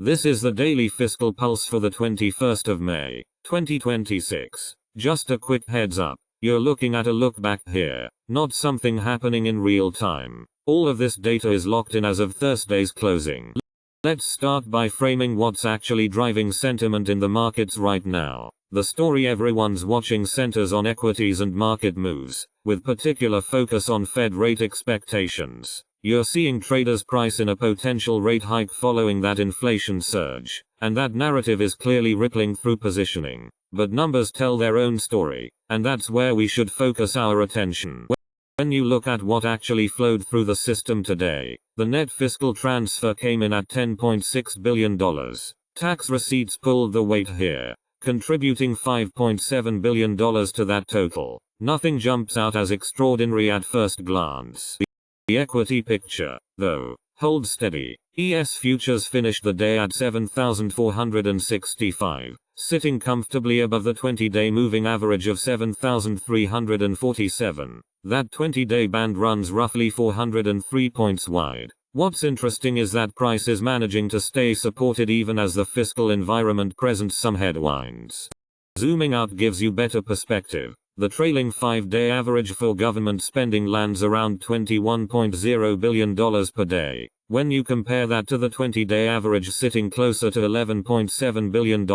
This is the daily fiscal pulse for the 21st of May, 2026. Just a quick heads up, you're looking at a look back here, not something happening in real time. All of this data is locked in as of Thursday's closing. Let's start by framing what's actually driving sentiment in the markets right now. The story everyone's watching centers on equities and market moves, with particular focus on Fed rate expectations. You're seeing traders price in a potential rate hike following that inflation surge, and that narrative is clearly rippling through positioning. But numbers tell their own story, and that's where we should focus our attention. When you look at what actually flowed through the system today, the net fiscal transfer came in at $10.6 billion. Tax receipts pulled the weight here, contributing $5.7 billion to that total. Nothing jumps out as extraordinary at first glance. The equity picture, though, holds steady. ES futures finished the day at 7,465, sitting comfortably above the 20-day moving average of 7,347. That 20-day band runs roughly 403 points wide. What's interesting is that price is managing to stay supported even as the fiscal environment presents some headwinds. Zooming out gives you better perspective. The trailing 5-day average for government spending lands around $21.0 billion per day. When you compare that to the 20-day average sitting closer to $11.7 billion,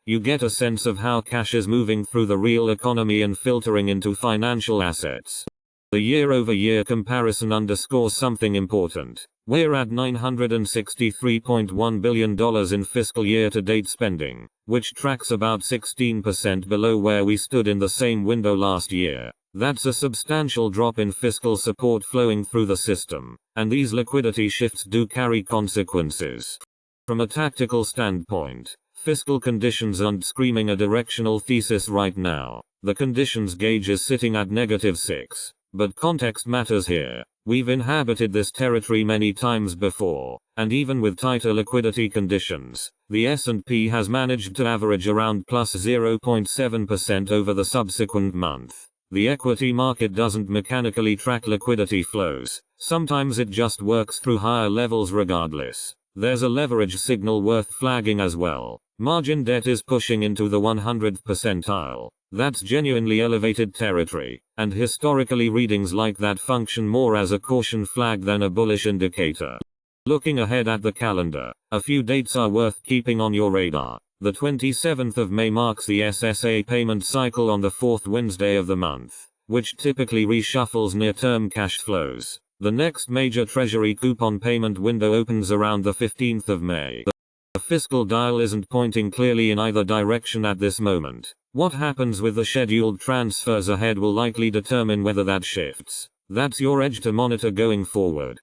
you get a sense of how cash is moving through the real economy and filtering into financial assets. The year-over-year comparison underscores something important. We're at $963.1 billion in fiscal year-to-date spending, which tracks about 16% below where we stood in the same window last year. That's a substantial drop in fiscal support flowing through the system, and these liquidity shifts do carry consequences. From a tactical standpoint, fiscal conditions aren't screaming a directional thesis right now. The conditions gauge is sitting at -6. But context matters here. We've inhabited this territory many times before, and even with tighter liquidity conditions, the S&P has managed to average around plus 0.7% over the subsequent month. The equity market doesn't mechanically track liquidity flows. Sometimes it just works through higher levels regardless. There's a leverage signal worth flagging as well. Margin debt is pushing into the 100th percentile. That's genuinely elevated territory, and historically readings like that function more as a caution flag than a bullish indicator. Looking ahead at the calendar, a few dates are worth keeping on your radar. The 27th of May marks the SSA payment cycle on the fourth Wednesday of the month, which typically reshuffles near-term cash flows. The next major Treasury coupon payment window opens around the 15th of May. The fiscal dial isn't pointing clearly in either direction at this moment. What happens with the scheduled transfers ahead will likely determine whether that shifts. That's your edge to monitor going forward.